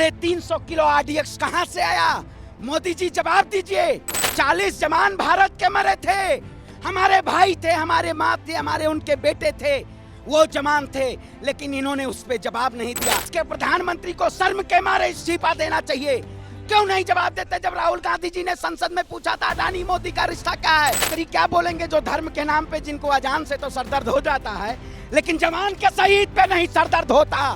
350 kilo RDX कहां से आया? मोदी जी जवाब दीजिए। 40 जवान भारत के मरे थे, हमारे भाई थे, हमारे माँ थे, हमारे उनके बेटे थे, वो जवान थे, लेकिन इन्होंने उस पर जवाब नहीं दिया। इसके प्रधानमंत्री को शर्म के मारे इस्तीफा देना चाहिए। क्यों नहीं जवाब देते? जब राहुल गांधी जी ने संसद में पूछा था अडानी मोदी का रिश्ता क्या है, फिर क्या बोलेंगे? जो धर्म के नाम पे जिनको अजान से तो सरदर्द हो जाता है, लेकिन जवान के शहीद पे नहीं सरदर्द होता।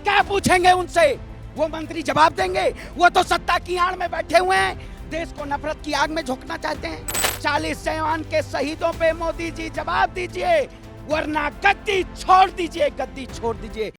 क्या पूछेंगे उनसे? वो मंत्री जवाब देंगे? वो तो सत्ता की आड़ में बैठे हुए हैं, देश को नफरत की आग में झोंकना चाहते हैं। 40 जवान के शहीदों पे मोदी जी जवाब दीजिए, वरना गद्दी छोड़ दीजिए, गद्दी छोड़ दीजिए।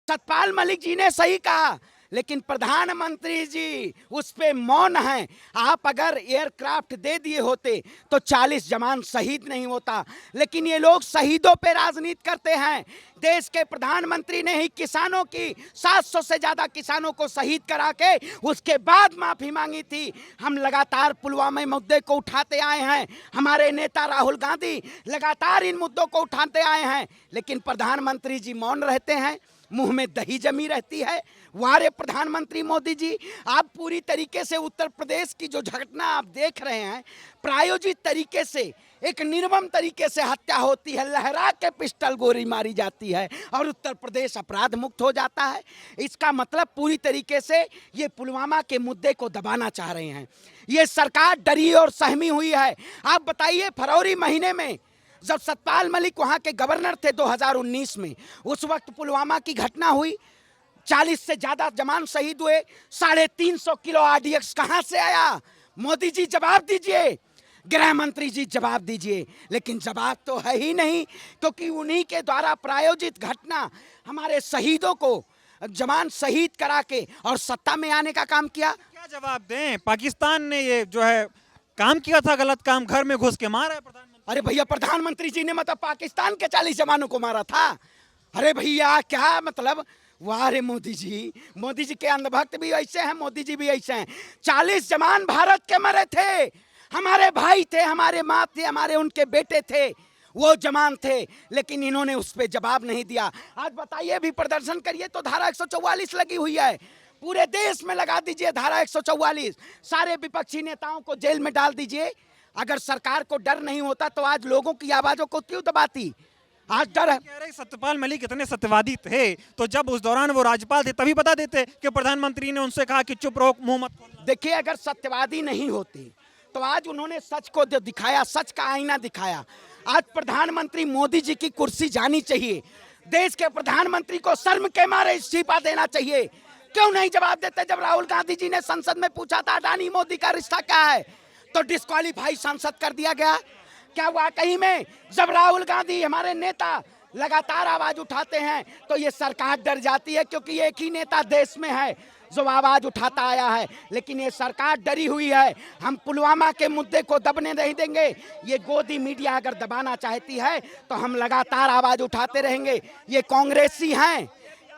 सतपाल मलिक जी ने सही कहा, लेकिन प्रधानमंत्री जी उस पे मौन हैं। आप अगर एयरक्राफ्ट दे दिए होते तो 40 जवान शहीद नहीं होता, लेकिन ये लोग शहीदों पे राजनीति करते हैं। देश के प्रधानमंत्री ने ही किसानों की 700 से ज्यादा किसानों को शहीद करा के उसके बाद माफी मांगी थी। हम लगातार पुलवामा मुद्दे को उठाते आए हैं, हमारे नेता राहुल गांधी लगातार इन मुद्दों को उठाते आए हैं, लेकिन प्रधानमंत्री जी मौन रहते हैं, मुंह में दही जमी रहती है। वारे प्रधानमंत्री मोदी जी, आप पूरी तरीके से उत्तर प्रदेश की जो घटना आप देख रहे हैं, प्रायोजित तरीके से, एक निर्मम तरीके से हत्या होती है, लहरा के पिस्टल गोली मारी जाती है और उत्तर प्रदेश अपराध मुक्त हो जाता है। इसका मतलब पूरी तरीके से ये पुलवामा के मुद्दे को दबाना चाह रहे हैं। ये सरकार डरी और सहमी हुई है। आप बताइए, फरवरी महीने में जब सतपाल मलिक वहां के गवर्नर थे 2019 में, उस वक्त पुलवामा की घटना हुई, 40 से ज्यादा जवान शहीद हुए, 350 किलो आरडीएक्स कहां से आया? मोदी जी जवाब दीजिए, गृह मंत्री जी जवाब दीजिए। लेकिन जवाब तो है ही नहीं, क्योंकि उन्हीं के द्वारा प्रायोजित घटना हमारे शहीदों को जवान शहीद करा के और सत्ता में आने का काम किया। क्या जवाब दें? पाकिस्तान ने ये जो है काम किया था, गलत काम, घर में घुस के मारा है प्रधानमंत्री। अरे भैया, प्रधानमंत्री जी ने मतलब पाकिस्तान के 40 जवानों को मारा था? अरे भैया, क्या मतलब? वाह रे मोदी जी, मोदी जी के अंधभक्त भी ऐसे हैं, मोदी जी भी ऐसे हैं। 40 जवान भारत के मरे थे, हमारे भाई थे, हमारे माँ थे, हमारे उनके बेटे थे, वो जवान थे, लेकिन इन्होंने उस पर जवाब नहीं दिया। आज बताइए, भी प्रदर्शन करिए तो धारा 144 लगी हुई है, पूरे देश में लगा दीजिए धारा 144, सारे विपक्षी नेताओं को जेल में डाल दीजिए। अगर सरकार को डर नहीं होता तो आज लोगों की आवाजों को क्यों दबाती? आज डर है। कह रहे सत्यपाल मलिक इतने सत्यवादी थे, तो जब उस दौरान वो राज्यपाल थे तभी बता देते कि प्रधानमंत्री ने उनसे कहा कि चुप रहो, मुंह मत खोलना। देखिए, अगर सत्यवादी नहीं होते तो आज उन्होंने सच को दिखाया, सच का आईना दिखाया। आज प्रधानमंत्री मोदी जी की कुर्सी जानी चाहिए। देश के प्रधानमंत्री को शर्म के मारे इस्तीफा देना चाहिए। क्यों नहीं जवाब देते? जब राहुल गांधी जी ने संसद में पूछा था अडानी मोदी का रिश्ता क्या है, तो डिस्क्वालीफाई सांसद कर दिया गया। क्या वाकई में जब राहुल गांधी हमारे नेता लगातार आवाज उठाते हैं तो ये सरकार डर जाती है? क्योंकि एक ही नेता देश में है जो आवाज उठाता आया है, लेकिन ये सरकार डरी हुई है। हम पुलवामा के मुद्दे को दबने नहीं देंगे। ये गोदी मीडिया अगर दबाना चाहती है तो हम लगातार आवाज उठाते रहेंगे। ये कांग्रेसी हैं,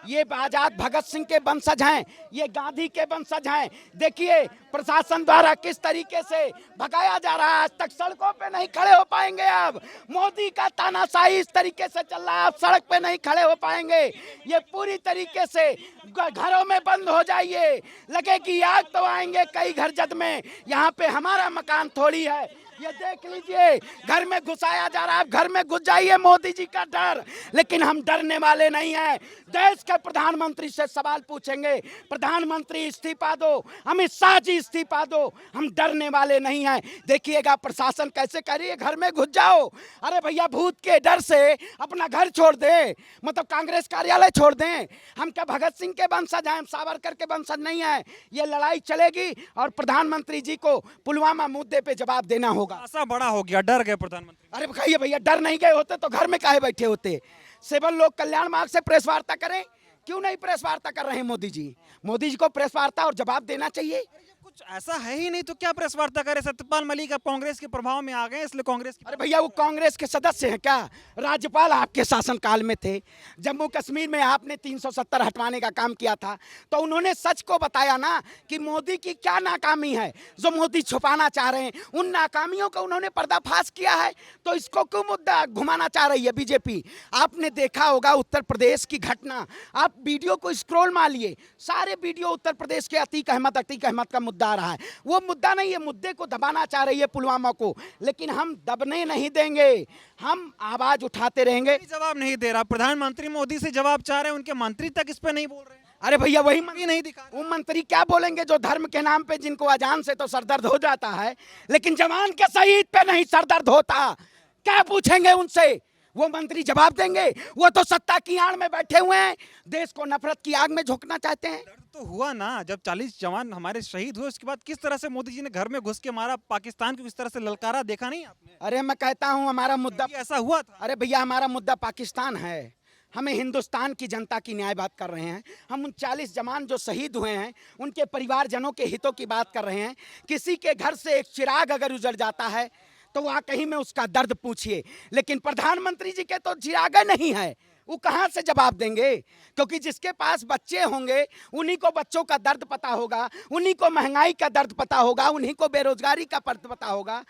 ये आजाद भगत सिंह के वंशज हैं, ये गांधी के वंशज हैं। देखिए प्रशासन द्वारा किस तरीके से भगाया जा रहा है। आज तक सड़कों पे नहीं खड़े हो पाएंगे। अब मोदी का तानाशाही इस तरीके से चल रहा है, आप सड़क पे नहीं खड़े हो पाएंगे। ये पूरी तरीके से घरों में बंद हो जाइए, लगे कि आग तो आएंगे कई घर जद में, यहाँ पे हमारा मकान थोड़ी है। ये देख लीजिए, घर में घुसाया जा रहा है, घर में घुस जाइए, मोदी जी का डर। लेकिन हम डरने वाले नहीं हैं। देश के प्रधानमंत्री से सवाल पूछेंगे, प्रधानमंत्री इस्तीफा दो, अमित शाह जी इस्तीफा दो, हम डरने वाले नहीं हैं। देखिएगा प्रशासन कैसे कह रही है, घर में घुस जाओ। अरे भैया, भूत के डर से अपना घर छोड़ दे, मतलब कांग्रेस कार्यालय छोड़ दें। हम क्या भगत सिंह के वंशज हैं? हम सावरकर के वंशज नहीं हैं। ये लड़ाई चलेगी और प्रधानमंत्री जी को पुलवामा मुद्दे पे जवाब देना होगा। ऐसा बड़ा हो गया, डर गए प्रधानमंत्री। अरे कहिए भैया, डर नहीं गए होते तो घर में काहे बैठे होते? सिविल लोक कल्याण मार्ग से प्रेस वार्ता करें। क्यों नहीं प्रेस वार्ता कर रहे हैं मोदी जी? मोदी जी को प्रेस वार्ता और जवाब देना चाहिए। ऐसा है ही नहीं तो क्या प्रेस वार्ता करे? सत्यपाल मलिक अब कांग्रेस के प्रभाव में आ गए, इसलिए कांग्रेस की अरे भैया वो कांग्रेस के सदस्य हैं क्या? राज्यपाल आपके शासनकाल में थे। जम्मू कश्मीर में आपने 370 हटवाने का काम किया था, तो उन्होंने सच को बताया ना कि मोदी की क्या नाकामी है जो मोदी छुपाना चाह रहे हैं। उन नाकामियों का उन्होंने पर्दाफाश किया है, तो इसको क्यों मुद्दा घुमाना चाह रही है बीजेपी? आपने देखा होगा उत्तर प्रदेश की घटना, आप वीडियो को स्क्रॉल मारिए, सारे वीडियो उत्तर प्रदेश के अतीक अहमद का मुद्दा आ रहा है। वो मुद्दा नहीं है, मुद्दे को दबाना चाह रही है पुलवामा को, लेकिन हम दबने नहीं देंगे, हम आवाज उठाते रहेंगे। जवाब नहीं दे रहा प्रधानमंत्री, मोदी से जवाब चाह रहे हैं, उनके मंत्री तक इस पे नहीं बोल रहे हैं। अरे भैया वही मंत्री नहीं दिखा रहे। वो मंत्री क्या बोलेंगे जो धर्म के नाम पे जिनको अजान से तो सरदर्द हो जाता है, लेकिन जवान के शहीद पे नहीं सरदर्द होता। क्या पूछेंगे उनसे? वो मंत्री जवाब देंगे? वो तो सत्ता की आड़ में बैठे हुए हैं, देश को नफरत की आग में झोंकना चाहते हैं। दर्द तो हुआ ना जब 40 जवान हमारे शहीद हुए, उसके बाद किस तरह से मोदी जी ने घर में घुस के मारा, पाकिस्तान को किस तरह से ललकारा, देखा नहीं आपने? अरे मैं कहता हूँ हमारा मुद्दा ऐसा हुआ था। अरे भैया हमारा मुद्दा पाकिस्तान है, हमें हिंदुस्तान की जनता की न्याय बात कर रहे हैं। हम उन 40 जवान जो शहीद हुए हैं उनके परिवारजनों के हितों की बात कर रहे हैं। किसी के घर से एक चिराग अगर उजड़ जाता है तो वहाँ कहीं में उसका दर्द पूछिए, लेकिन प्रधानमंत्री जी के तो चिराग नहीं है, वो कहाँ से जवाब देंगे? क्योंकि जिसके पास बच्चे होंगे उन्हीं को बच्चों का दर्द पता होगा, उन्हीं को महंगाई का दर्द पता होगा, उन्हीं को बेरोजगारी का दर्द पता होगा।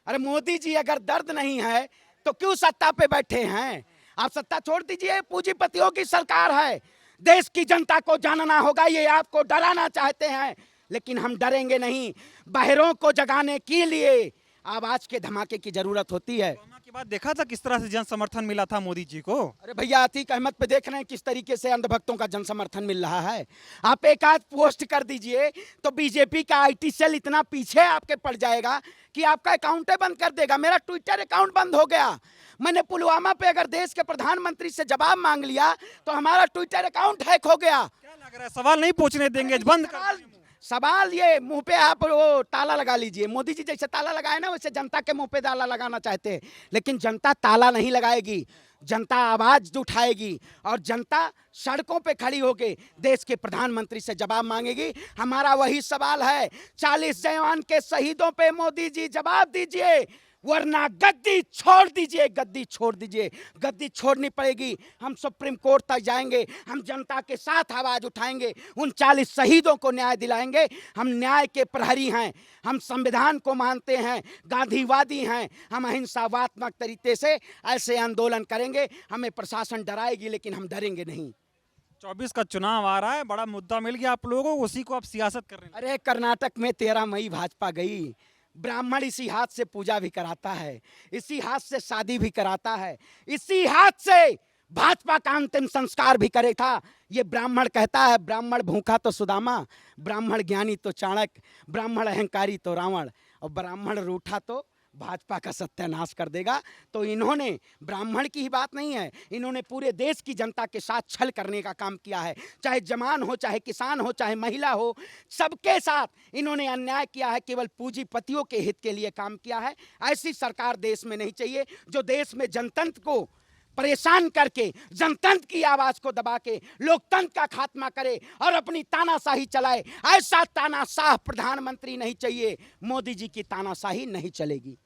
अरे मोदी जी अगर दर्द नहीं है तो क्यों सत्ता पे बैठे हैं? आप सत्ता छोड़ दीजिए, पूंजीपतियों की सरकार है, देश की जनता को जानना होगा। ये आपको डराना चाहते हैं, लेकिन हम डरेंगे नहीं। बहरों को जगाने के लिए आवाज के धमाके की जरूरत होती है। कोरोना के बाद देखा था किस तरह से जन समर्थन मिला था मोदी जी को। अरे भैया अतीक अहमद पे देख रहे हैं किस तरीके से अंधभक्तों का जन समर्थन मिल रहा है। आप एक आध पोस्ट कर दीजिए तो बीजेपी का आईटी सेल इतना पीछे आपके पड़ जाएगा कि आपका अकाउंट बंद कर देगा। मेरा ट्विटर अकाउंट बंद हो गया। मैंने पुलवामा पे अगर देश के प्रधानमंत्री से जवाब मांग लिया तो हमारा ट्विटर अकाउंट हैक हो गया। क्या लग रहा है सवाल नहीं पूछने देंगे, बंद कर सवाल ये मुंह पे आप वो ताला लगा लीजिए। मोदी जी जैसे ताला लगाए ना वैसे जनता के मुंह पे ताला लगाना चाहते हैं, लेकिन जनता ताला नहीं लगाएगी, जनता आवाज उठाएगी और जनता सड़कों पे खड़ी होके देश के प्रधानमंत्री से जवाब मांगेगी। हमारा वही सवाल है, 40 जवान के शहीदों पे मोदी जी जवाब दीजिए, वरना गद्दी छोड़ दीजिए, गद्दी छोड़ दीजिए। गद्दी छोड़नी पड़ेगी। हम सुप्रीम कोर्ट तक जाएंगे, हम जनता के साथ आवाज उठाएंगे, उन 40 शहीदों को न्याय दिलाएंगे। हम न्याय के प्रहरी हैं, हम संविधान को मानते हैं, गांधीवादी हैं, हम अहिंसात्मक तरीके से ऐसे आंदोलन करेंगे। हमें प्रशासन डराएगी लेकिन हम डरेंगे नहीं। 24 का चुनाव आ रहा है, बड़ा मुद्दा मिल गया आप लोगों को, उसी को आप सियासत कर रहे हैं। अरे कर्नाटक में 13 मई भाजपा गई, ब्राह्मण इसी हाथ से पूजा भी कराता है, इसी हाथ से शादी भी कराता है, इसी हाथ से भाजपा का अंतिम संस्कार भी करे था। ये ब्राह्मण कहता है, ब्राह्मण भूखा तो सुदामा, ब्राह्मण ज्ञानी तो चाणक्य, ब्राह्मण अहंकारी तो रावण, और ब्राह्मण रूठा तो भाजपा का सत्यानाश कर देगा। तो इन्होंने ब्राह्मण की ही बात नहीं है, इन्होंने पूरे देश की जनता के साथ छल करने का काम किया है। चाहे जवान हो, चाहे किसान हो, चाहे महिला हो, सबके साथ इन्होंने अन्याय किया है। केवल पूंजीपतियों के हित के लिए काम किया है। ऐसी सरकार देश में नहीं चाहिए जो देश में जनतंत्र को परेशान करके, जनतंत्र की आवाज को दबा के लोकतंत्र का खात्मा करे और अपनी तानाशाही चलाए। ऐसा तानाशाह प्रधानमंत्री नहीं चाहिए। मोदी जी की तानाशाही नहीं चलेगी।